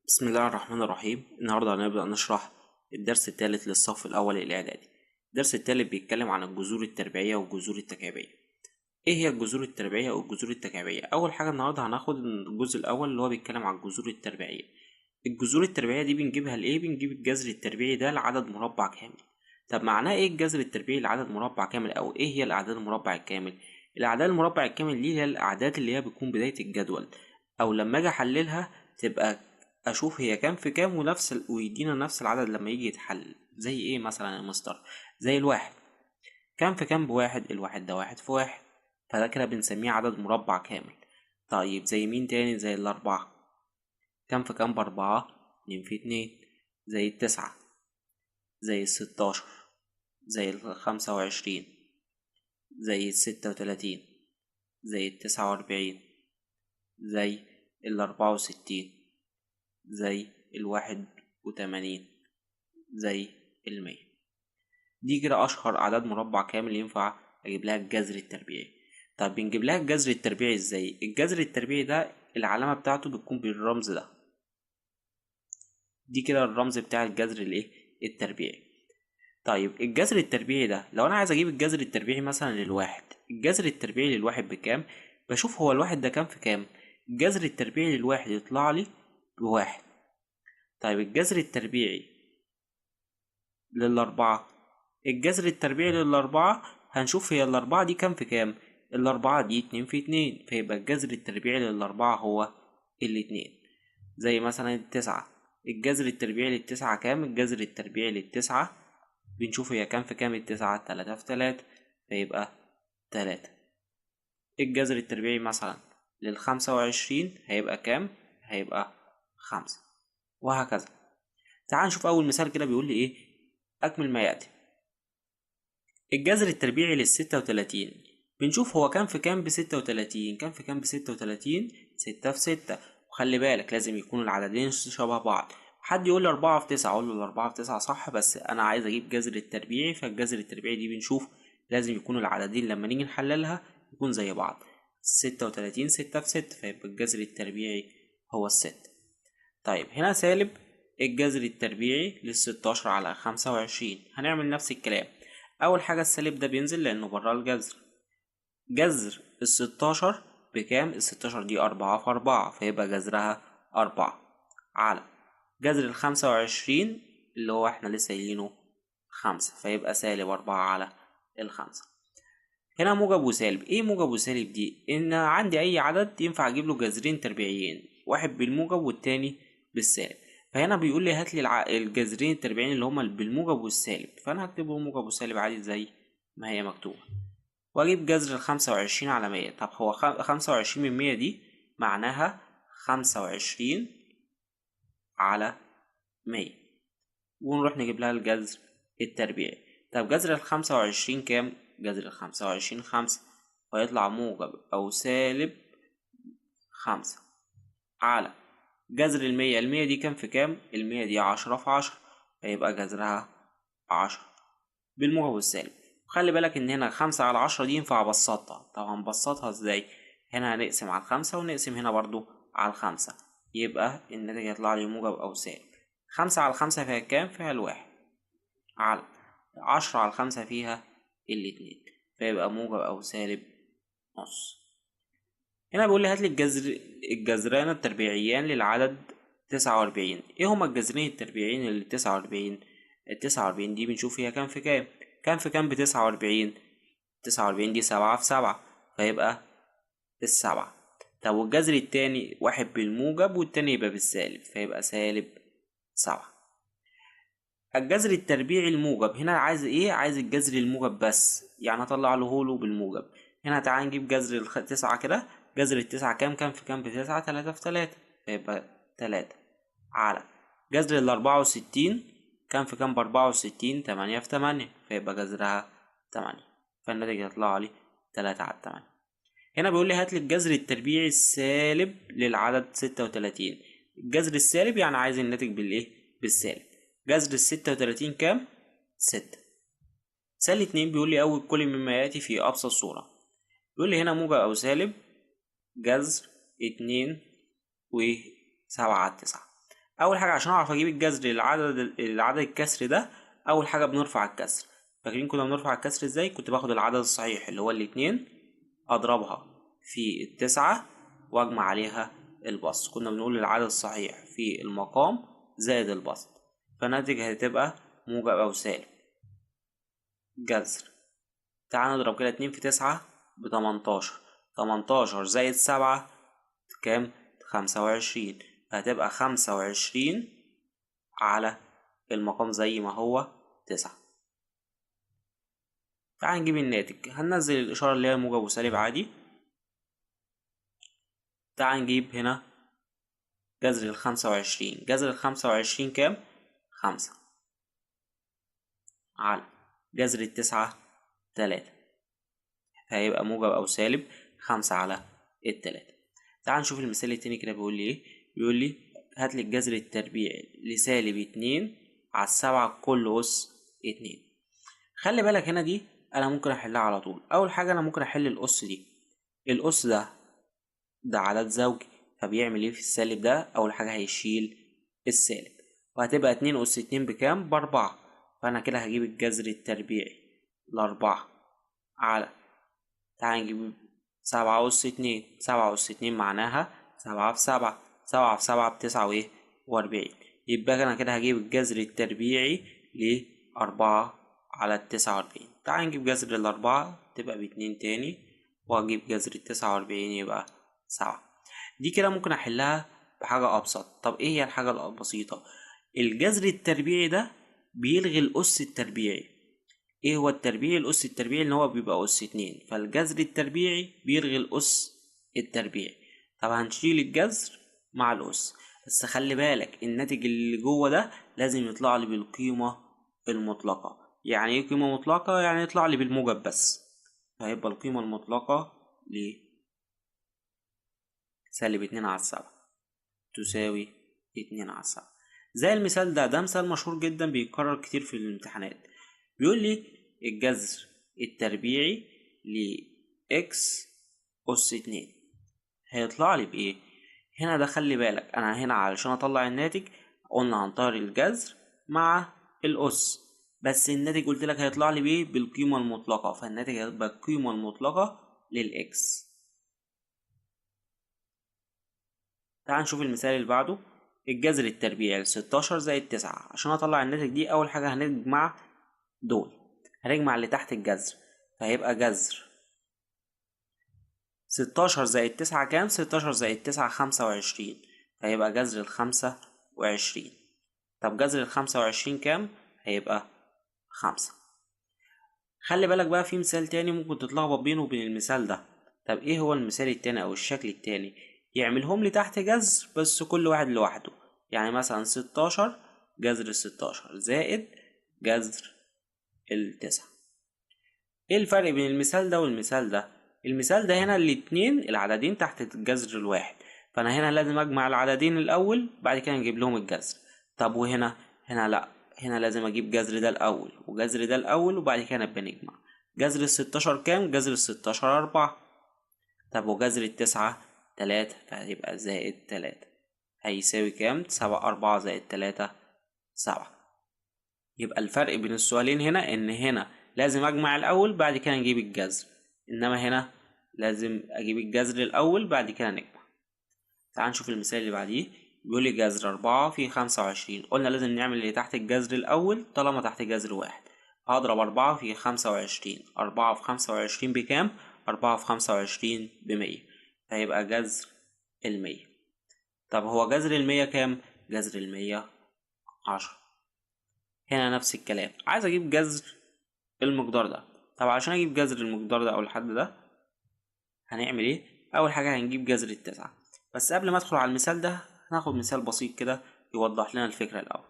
بسم الله الرحمن الرحيم. النهاردة هنبدأ نشرح الدرس الثالث للصف الأول الإعدادي. الدرس الثالث بيتكلم عن الجذور التربيعية والجذور التكعيبية. إيه هي الجذور التربيعية والجذور التكعيبية؟ أول حاجة النهاردة هناخد الجزء الأول اللي هو بيتكلم عن الجذور التربيعية. الجذور التربيعية دي بنجيبها لإيه؟ بنجيب الجذر التربيعي ده لعدد مربع كامل. طب معناه إيه الجذر التربيعي لعدد مربع كامل؟ أو إيه هي الأعداد المربع الكامل؟ الأعداد المربع الكامل دي هي الأعداد اللي هي بتكون بداية الجدول، أو لما أجي أحللها تبقى اشوف هي كام في كام ويدينا نفس العدد لما يجي يتحل. زي ايه مثلا يا مستر؟ زي الواحد، كام في كام بواحد؟ الواحد ده واحد في واحد، فده كده بنسميه عدد مربع كامل. طيب زي مين تاني؟ زي الاربعة، كام في كام باربعة؟ اتنين في اتنين. زي التسعة، زي الستاشر، زي الخمسة وعشرين، زي الستة وتلاتين، زي التسعة واربعين، زي الاربعة وستين، زي الواحد وتمانين، زي المية. دي كده أشهر أعداد مربع كامل ينفع أجيب لها الجذر التربيعي. طب بنجيب لها الجذر التربيعي إزاي؟ الجذر التربيعي ده العلامة بتاعته بتكون بالرمز ده. دي كده الرمز بتاع الجذر الإيه؟ التربيعي. طيب الجذر التربيعي ده لو أنا عايز أجيب الجذر التربيعي مثلا للواحد، الجذر التربيعي للواحد بكام؟ بشوف هو الواحد ده كام في كام؟ الجذر التربيعي للواحد يطلع لي بواحد. طيب الجذر التربيعي للأربعة، الجذر التربيعي للأربعة هنشوف هي الأربعة دي كام في كام. الأربعة دي اتنين في اتنين، فيبقى الجذر التربيعي للأربعة هو الاتنين. زي مثلا التسعة، الجذر التربيعي للتسعة كام؟ الجذر التربيعي للتسعة بنشوف هي كام في كام. التسعة تلاتة في تلاتة، فيبقى تلاتة. الجذر التربيعي مثلا للخمسة وعشرين هيبقى كام؟ هيبقى خمسة، وهكذا. تعال نشوف أول مثال كده بيقول لي إيه. أكمل ما يأتي. الجذر التربيعي للستة وتلاتين بنشوف هو كام في كام بستة وتلاتين. كام في كام بستة وتلاتين؟ ستة في ستة. وخلي بالك لازم يكون العددين شبه بعض. حد يقول لي أربعة في تسعة، أقول له الأربعة في تسعة صح، بس أنا عايز أجيب جذر التربيعي. فالجذر التربيعي دي بنشوف لازم يكون العددين لما نيجي نحللها يكون زي بعض. ستة وتلاتين ستة في ستة، فيبقى الجذر التربيعي هو الستة. طيب هنا سالب الجذر التربيعي للستاشر على خمسة وعشرين. هنعمل نفس الكلام. أول حاجة السالب ده بينزل لأنه برا الجذر. جذر الستاشر بكام؟ الستاشر دي أربعة في أربعة، فيبقى جذرها أربعة على جذر الخمسة وعشرين اللي هو احنا لسه قايلينه خمسة، فيبقى سالب أربعة على الخمسة. هنا موجب وسالب. ايه موجب وسالب دي؟ ان عندي اي عدد ينفع اجيب له جذرين تربيعيين، واحد بالموجب والتاني بالسالب. فهنا بيقول لي هات لي الجذرين التربيعيين اللي هما بالموجب والسالب، فانا هكتبه موجب وسالب عادي زي ما هي مكتوبة. واجيب جذر الخمسة وعشرين على مية. طب هو خمسة وعشرين من مية دي معناها خمسة وعشرين على مية، ونروح نجيب لها الجذر التربيعي. طب جذر الخمسة وعشرين كام؟ جذر الخمسة وعشرين خمسة، فيطلع موجب أو سالب خمسة على جذر المية. المية دي كام في كام؟ المية دي عشرة في عشرة، فيبقى جذرها عشرة بالموجب والسالب. خلي بالك إن هنا خمسة على عشرة دي ينفع أبسطها. طب هنبسطها إزاي؟ هنا هنقسم على الخمسة ونقسم هنا برضو على الخمسة، يبقى الناتج هيطلع لي موجب أو سالب. خمسة على الخمسة فيها كام؟ فيها الواحد، على عشرة على الخمسة فيها الاتنين، فيبقى موجب أو سالب نص. هنا بيقول لي هات لي الجذران التربيعيان للعدد تسعة وأربعين. إيه هما الجذرين التربيعيين للتسعة وأربعين؟ التسعة وأربعين دي بنشوف هي كام في كام. كام في كام بتسعة وأربعين؟ تسعة وأربعين دي سبعة في سبعة، فيبقى السبعة. طب والجذر التاني واحد بالموجب والتاني يبقى بالسالب، فيبقى سالب سبعة. الجذر التربيعي الموجب هنا عايز ايه؟ عايز الجذر الموجب بس، يعني هطلع له بالموجب. هنا تعال نجيب جذر التسعة كده. جذر التسعة كام؟ كام في كام بتسعة؟ تلاتة في تلاتة، فيبقى تلاتة على جذر الأربعة وستين. كام في كام بأربعة وستين؟ تمانية في تمانية، فيبقى جذرها تمانية، فالناتج يطلع لي تلاتة على تمانية. هنا بيقول لي هات لي الجذر التربيعي السالب للعدد ستة وتلاتين. الجذر السالب يعني عايز الناتج بالايه؟ بالسالب. جذر الستة وتلاتين كام؟ ستة. سالب اتنين بيقول لي أول كل مما يأتي في أبسط صورة. بيقول لي هنا موجب أو سالب جذر اتنين وسبعة على تسعة. اول حاجه عشان اعرف اجيب الجذر العدد الكسري ده، اول حاجه بنرفع الكسر. فاكرين كنا بنرفع الكسر ازاي؟ كنت باخد العدد الصحيح اللي هو الاتنين اضربها في التسعة واجمع عليها البسط. كنا بنقول العدد الصحيح في المقام زائد البسط، فالناتج هتبقى موجب او سالب. جذر، تعال نضرب كده 2 في 9 ب18، 18 زائد 7 كام؟ 25. هتبقى 25 على المقام زي ما هو 9. تعال نجيب الناتج، هننزل الإشارة اللي هي موجب وسالب عادي. تعال نجيب هنا جذر 25. جذر 25 كام؟ 5 على جذر 9 3، فهيبقى موجب أو سالب 5 على 3. تعال نشوف المثال التاني كده بيقول لي ايه. بيقول لي هات لي الجذر التربيعي لسالب 2 على 7 كل أس 2. خلي بالك هنا دي أنا ممكن أحلها على طول. أول حاجة أنا ممكن أحل الأس دي. الأس ده عدد زوجي، فبيعمل ايه في السالب ده؟ أول حاجة هيشيل السالب، وهتبقى 2 أس 2 بكام؟ ب4. فأنا كده هجيب الجذر التربيعي ل4 على، تعال نجيب 7 أس 2. 7 أس 2 معناها 7 في 7، 7 في 7 ب9 وإيه؟ و40. يبقى أنا كده هجيب الجذر التربيعي ل4 على 49. تعال نجيب جذر ال4 تبقى ب2 تاني، وأجيب جذر ال49 يبقى 7. دي كده ممكن أحلها بحاجة أبسط. طب إيه هي الحاجة البسيطة؟ الجذر التربيعي ده بيلغي الأس التربيعي. ايه هو التربيعي؟ الأس التربيعي اللي هو بيبقى أس 2، فالجذر التربيعي بيلغي الأس التربيعي. طب هنشيل الجذر مع الأس، بس خلي بالك الناتج اللي جوه ده لازم يطلع لي بالقيمة المطلقة. يعني ايه قيمة مطلقة؟ يعني يطلع لي بالموجب بس، فهيبقى القيمة المطلقة لسالب 2 على 7 تساوي 2 على 7. زي المثال ده مثال مشهور جدا بيتكرر كتير في الامتحانات. بيقول لي الجذر التربيعي ل x أس 2 هيطلع لي بإيه؟ هنا ده خلي بالك أنا هنا علشان أطلع الناتج قلنا هنطير الجذر مع الأس، بس الناتج قلت لك هيطلع لي بإيه؟ بالقيمة المطلقة، فالناتج هيبقى القيمة المطلقة للإكس. تعال نشوف المثال اللي بعده. الجذر التربيعي ل 16 زائد 9. عشان أطلع الناتج دي أول حاجة هنجمع دول، هنجمع اللي تحت الجذر، فهيبقى جذر 16 زائد 9 كام؟ 16 زائد 9 25، فهيبقى جذر 25. طب جذر 25 كام؟ هيبقى 5. خلي بالك بقى في مثال تاني ممكن تتلخبط بينه وبين المثال ده. طب ايه هو المثال التاني او الشكل التاني؟ يعملهم لي تحت جذر بس كل واحد لوحده. يعني مثلا 16 جذر 16 زائد جذر 9. ايه الفرق بين المثال ده والمثال ده؟ المثال ده هنا الاتنين العددين تحت الجذر الواحد، فانا هنا لازم اجمع العددين الاول بعد كده نجيب لهم الجذر. طب هنا لا، هنا لازم اجيب جذر ده الاول وجذر ده الاول وبعد كده نبقى نجمع. جذر 16 كام؟ جذر 16 4. طب وجذر 9 3، فهيبقى زائد 3 هيساوي كام؟ 7. 4 زائد 3 7. يبقى الفرق بين السؤالين هنا ان هنا لازم اجمع الاول بعد كده نجيب الجذر، انما هنا لازم اجيب الجذر الاول بعد كده نجمع. تعال نشوف المثال اللي بعديه. بيقول لي جذر 4 في 25. قلنا لازم نعمل اللي تحت الجذر الاول طالما تحت جذر واحد. هضرب 4 في 25. 4 في 25 بكام؟ 4 في 25 ب100، فيبقى جذر 100. طب هو جذر 100 كام؟ جذر 100 10. هنا نفس الكلام، عايز اجيب جذر المقدار ده. طب عشان اجيب جذر المقدار ده او الحد ده هنعمل ايه؟ اول حاجه هنجيب جذر 9. بس قبل ما ادخل على المثال ده هناخد مثال بسيط كده يوضح لنا الفكره الاول.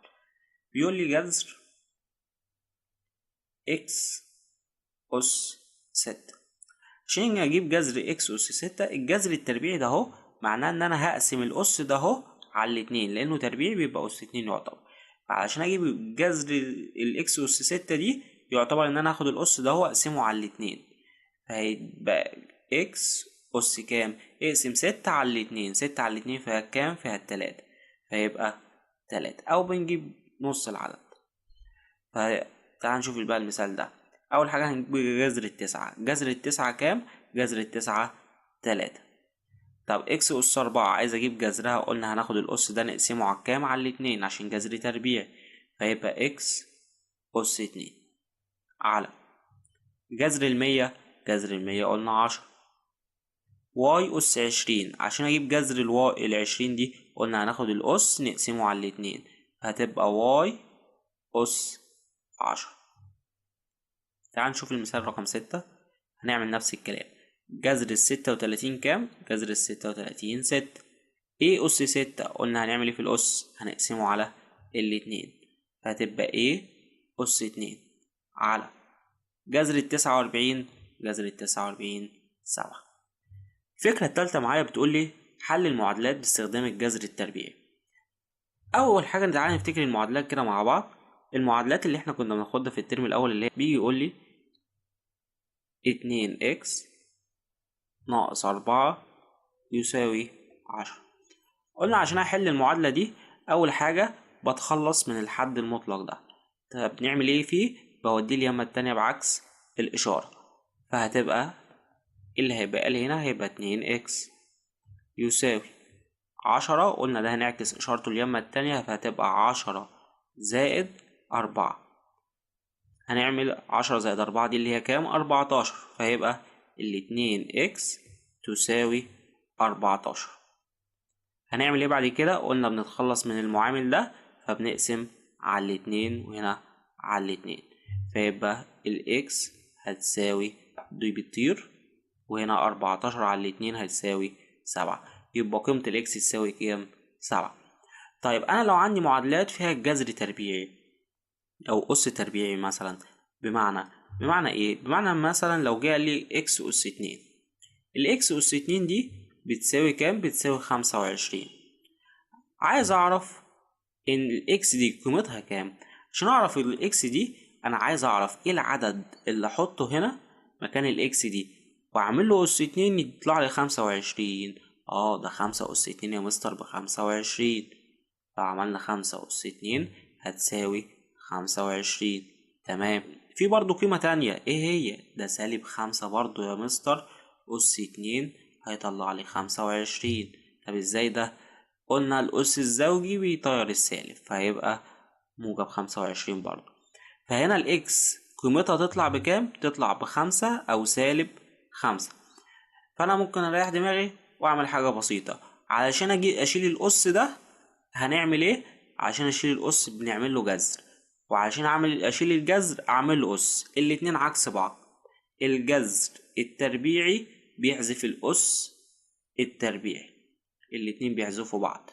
بيقول لي جذر x اس 6. عشان اجيب جذر x اس 6 الجذر التربيعي ده اهو معناه ان انا هقسم الاس ده اهو على الاتنين، لانه تربيعي بيبقى اس 2 يعتبر. فعشان اجيب جذر الاكس اس 6 دي يعتبر ان انا هاخد الاس ده هو اقسمه على الاتنين، فهيبقى اكس اس كام؟ اقسم 6 على الاتنين، 6 على الاتنين فيها كام؟ فيها 3، فيبقى 3 أو بنجيب نص العدد. فتعال نشوف بقى المثال ده. أول حاجة هنجيب جذر التسعة. جذر التسعة كام؟ جذر التسعة 3. طب إكس أس 4 عايز أجيب جذرها، قلنا هناخد الأس ده نقسمه على كام؟ على الاتنين عشان جذر تربيع، فيبقى إكس أس 2 على جذر المية. جذر المية قلنا 10. واي أس 20 عشان أجيب جذر الواي 20 دي قلنا هناخد الأس نقسمه على الاتنين، هتبقى واي أس 10. تعال نشوف المثال رقم 6. هنعمل نفس الكلام. جذر ال36 كام؟ جذر ال36 6. ايه أس 6 قلنا هنعمل ايه في الأس؟ هنقسمه على الاتنين، فهتبقى ايه أس 2 على جذر ال49. جذر ال49 7. الفكرة التالتة معايا بتقول لي حل المعادلات باستخدام الجذر التربيعي. أول حاجة تعالى نفتكر المعادلات كده مع بعض. المعادلات اللي احنا كنا بناخدها في الترم الأول اللي بيجي يقول لي 2x ناقص 4 يساوي 10. قلنا عشان أحل المعادلة دي أول حاجة بتخلص من الحد المطلق ده. طب بنعمل ايه فيه؟ بوديه اليمة التانية بعكس الإشارة، فهتبقى اللي هيبقى لي هنا هيبقى 2x يساوي 10. قلنا ده هنعكس إشارته اليمة التانية، فهتبقى 10 زائد 4. هنعمل 10 زائد 4 دي اللي هي كام؟ 14. فهيبقى 2x تساوي 14. هنعمل ايه بعد كده؟ قلنا بنتخلص من المعامل ده فبنقسم على الاتنين وهنا على الاتنين، فيبقى الاكس هتساوي دي بتطير، وهنا 14 على الاتنين هتساوي 7. يبقى قيمة الاكس تساوي كام؟ 7. طيب انا لو عندي معادلات فيها الجذر تربيعي او اس تربيعي مثلا، بمعنى ايه؟ بمعنى مثلا لو جه لي اكس اس 2. الاكس اس 2 دي بتساوي كام؟ بتساوي 25. عايز اعرف ان الاكس دي قيمتها كام. عشان اعرف الاكس دي انا عايز اعرف ايه العدد اللي احطه هنا مكان الاكس دي واعمل له اس 2 يطلع لي 25. ده 5 اس 2 يا مستر ب25. فعملنا 5 اس 2 هتساوي 25. تمام. في برضو قيمة تانية، ايه هي؟ ده -5 برضو يا مستر اس 2 هيطلع لي 25. طب ازاي ده؟ قلنا الأس الزوجي بيطير السالب فهيبقى -25 برضو. فهنا الإكس قيمتها تطلع بكام؟ تطلع ب5 أو -5. فأنا ممكن أريح دماغي وأعمل حاجة بسيطة. علشان أجي أشيل الأس ده هنعمل إيه؟ عشان أشيل الأس بنعمل له جذر، وعشان أشيل الجذر أعمل له أس. الاتنين عكس بعض. الجذر التربيعي بيحذف الأس التربيعي، الاتنين بيحذفوا بعض،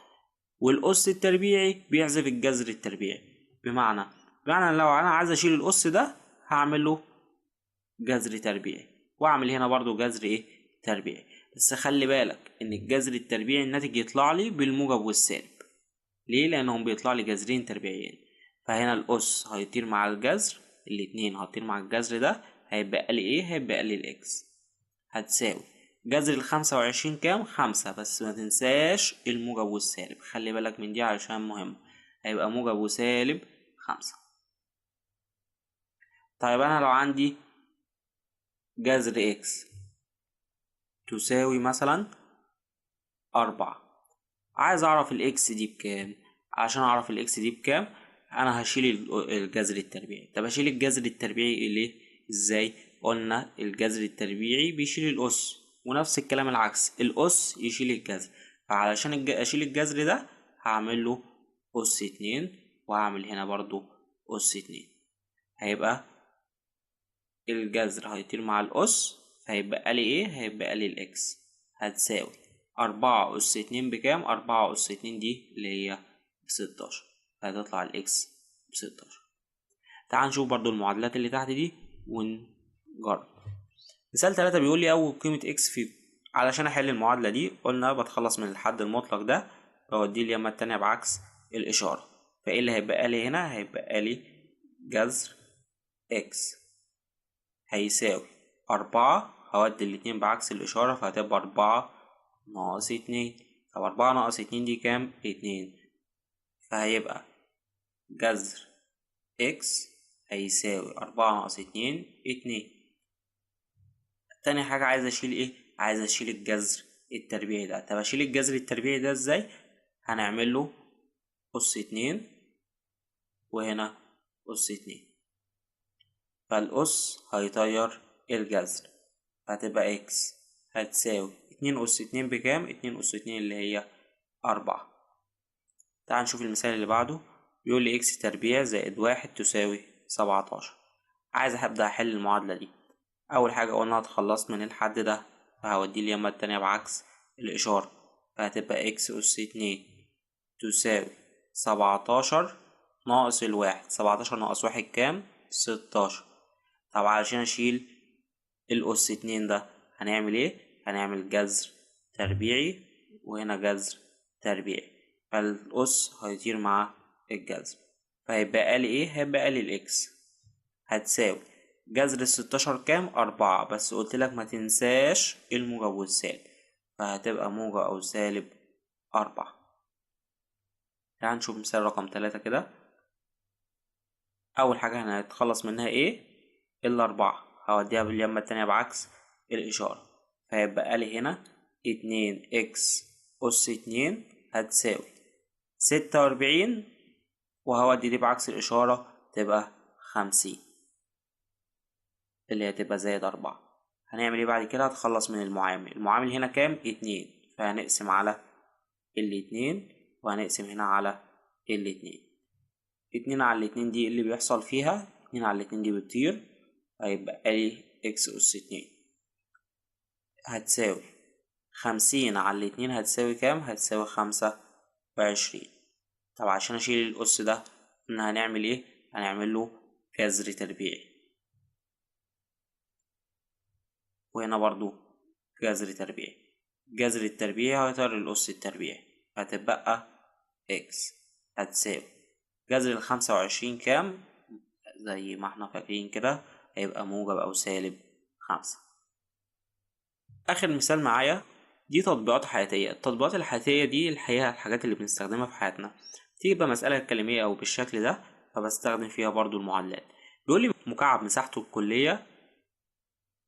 والأس التربيعي بيحذف الجذر التربيعي. بمعنى لو أنا عايز أشيل الأس ده هعمل له جذر تربيعي، وأعمل هنا برضو جذر تربيعي. بس خلي بالك إن الجذر التربيعي الناتج يطلع لي بالموجب والسالب. ليه؟ لأنهم بيطلع لي جذرين تربيعيين. فهنا الأس هيطير مع الجذر، الاتنين هيطير مع الجذر ده، هيبقى لي هيبقى لي الإكس هتساوي جذر ال25 كام؟ 5. بس ما تنساش الموجب والسالب، خلي بالك من دي علشان مهم. هيبقى موجب وسالب 5. طيب انا لو عندي جذر اكس تساوي مثلا 4، عايز اعرف الاكس دي بكام. عشان اعرف الاكس دي بكام انا هشيل الجذر التربيعي. طب هشيل الجذر التربيعي ليه؟ ازاي؟ قلنا الجذر التربيعي بيشيل الاس، ونفس الكلام العكس، الأس يشيل الجذر. فعلشان أشيل الجذر ده هعمل له أس 2، وهعمل هنا برضو أس 2. هيبقى الجذر هيطير مع الأس، فهيبقى لي هيبقى لي الإكس هتساوي 4 أس 2 بكام؟ 4 أس 2 دي اللي هي ب16، فهتطلع الإكس ب16. تعال نشوف برضو المعادلات اللي تحت دي ونجرب. مثال 3 بيقول لي أول قيمة إكس في. علشان أحل المعادلة دي قلنا بتخلص من الحد المطلق ده بوديه اليمة التانية بعكس الإشارة. فإيه اللي هيبقى لي هنا؟ هيبقى لي جذر إكس هيساوي 4. هودي الاتنين بعكس الإشارة فهتبقى 4 ناقص 2. طب 4 ناقص 2 دي كام؟ 2. فهيبقى جذر اكس هيساوي 4-2 2. تاني حاجة عايز اشيل ايه؟ عايز اشيل الجذر التربيعي ده. طب اشيل الجذر التربيعي ده ازاي؟ هنعمل له أس 2 وهنا أس 2، فالأس هيطير الجذر، هتبقى اكس هتساوي 2 أس 2 بكام؟ 2 أس 2 اللي هي 4. تعال نشوف المثال اللي بعده. بيقول لي اكس تربيع زائد 1 تساوي 17. عايز هبدأ أحل المعادلة دي. أول حاجة قلنا اتخلصت من الحد ده، فهوديه اليمة التانية بعكس الإشارة، فهتبقى اكس أس 2 تساوي 17 ناقص 1. 17 ناقص 1 كام؟ 16. طب علشان أشيل الأس 2 ده هنعمل ايه؟ هنعمل جذر تربيعي وهنا جذر تربيعي، فالأس هيطير مع الجذر، فهيبقى لي ايه؟ هيبقى لي الإكس هتساوي جذر 16 كام؟ 4. بس قلتلك ما تنساش الموجب والسالب، فهتبقى موجب أو سالب 4. تعال نشوف مثال رقم 3 كده. أول حاجة هنتخلص منها ايه؟ ال4، هوديها باليمة التانية بعكس الإشارة، فهيبقى لي هنا 2 x أس 2 هتساوي 46، وهودي دي بعكس الإشارة تبقى 50 اللي هتبقى زائد 4. هنعمل ايه بعد كده؟ هتخلص من المعامل. المعامل هنا كام؟ 2، فهنقسم على ال2 وهنقسم هنا على ال2. 2 على 2 دي اللي بيحصل فيها 2 على 2 دي بتطير، هيبقى لي x أس 2 هتساوي 50 على 2 هتساوي كام؟ هتساوي 25. طب عشان أشيل الأس ده قلنا هنعمل ايه؟ هنعمل له جذر تربيعي، وهنا برضو جذر تربيعي. جذر التربيعي هيطير الأس التربيعي، هتبقى اكس هتساوي جذر 25 كام؟ زي ما احنا فاكرين كده هيبقى موجب أو سالب 5. آخر مثال معايا دي تطبيقات حياتية. التطبيقات الحياتية دي الحقيقة الحاجات اللي بنستخدمها في حياتنا، تبقى مسألة كلامية أو بالشكل ده، فبستخدم فيها برضو المعادلات. بيقول لي مكعب مساحته الكلية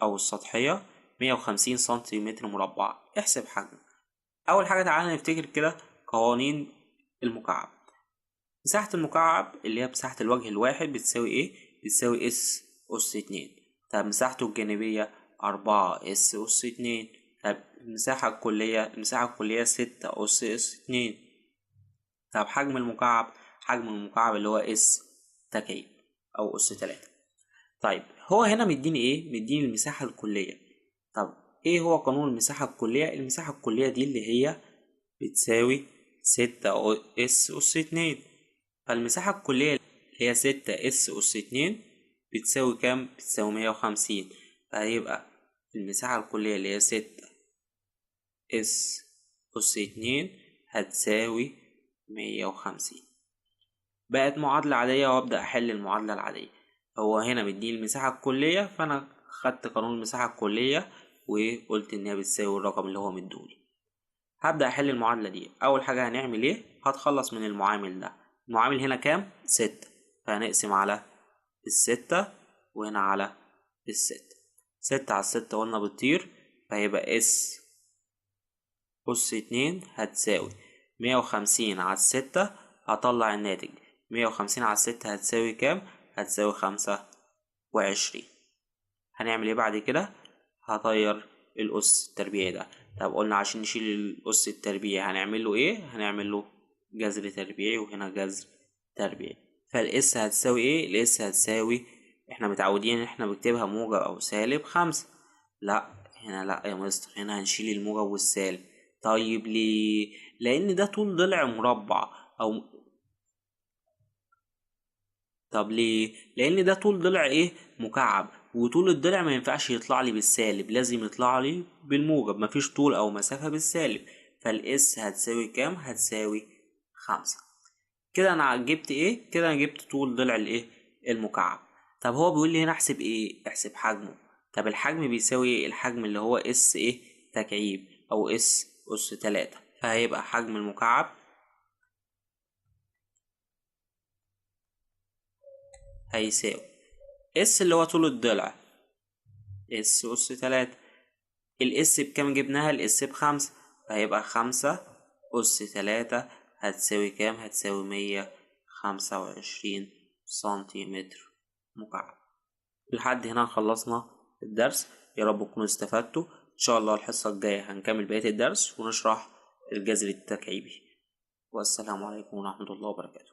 أو السطحية 150 سنتيمتر مربع، احسب حجمه. أول حاجة تعالى نفتكر كده قوانين المكعب. مساحة المكعب اللي هي مساحة الوجه الواحد بتساوي ايه؟ بتساوي أس 2. طب مساحته الجانبية 4 أس 2. طب المساحة الكلية 6 أس 2. طب حجم المكعب اللي هو اس تكعيب أو أس 3. طيب هو هنا مديني ايه؟ مديني المساحة الكلية. طب ايه هو قانون المساحة الكلية؟ المساحة الكلية دي اللي هي بتساوي 6 أس 2. فالمساحة الكلية اللي هي 6 أس 2 بتساوي كام؟ بتساوي 150. فهيبقى المساحة الكلية اللي هي 6 أس 2 هتساوي 150. بقت معادلة عادية وأبدأ أحل المعادلة العادية. هو هنا مديني المساحة الكلية، فأنا خدت قانون المساحة الكلية وقلت إنها بتساوي الرقم اللي هو مديهولي. هبدأ أحل المعادلة دي. أول حاجة هنعمل إيه؟ هتخلص من المعامل ده. المعامل هنا كام؟ 6، فهنقسم على 6 وهنا على 6. 6 على 6 قلنا بتطير، فهيبقى أس 2 هتساوي 150 على 6. هطلع الناتج 150 على 6 هتساوي كام؟ هتساوي 25. هنعمل ايه بعد كده؟ هطير الأس التربيعي ده. طب قلنا عشان نشيل الأس التربيعي هنعمل له ايه؟ هنعمل له جذر تربيعي وهنا جذر تربيعي. فالاس هتساوي ايه؟ الاس هتساوي، احنا متعودين ان احنا بنكتبها موجب او سالب 5. لا هنا لا يا مستر، هنا هنشيل الموجب والسالب. طيب ليه؟ لان ده طول ضلع مربع او طب ليه؟ لان ده طول ضلع ايه؟ مكعب، وطول الضلع ما ينفعش يطلع لي بالسالب، لازم يطلع لي بالموجب، مفيش طول او مسافة بالسالب. فالاس هتساوي كام؟ هتساوي 5. كده انا جبت ايه؟ كده انا جبت طول ضلع الايه؟ المكعب. طب هو بيقول لي هنا احسب ايه؟ احسب حجمه. طب الحجم بيساوي ايه؟ الحجم اللي هو اس ايه؟ تكعيب او اس أس 3. فهيبقى حجم المكعب هيساوي اس اللي هو طول الضلع، اس أس 3. الاس بكام جبناها؟ الاس ب5، فهيبقى 5 أس 3 هتساوي كام؟ هتساوي 125 سنتيمتر مكعب. لحد هنا خلصنا الدرس، يا رب تكونوا استفدتوا. ان شاء الله الحصة الجاية هنكمل بقية الدرس ونشرح الجذر التكعيبي. والسلام عليكم ورحمة الله وبركاته.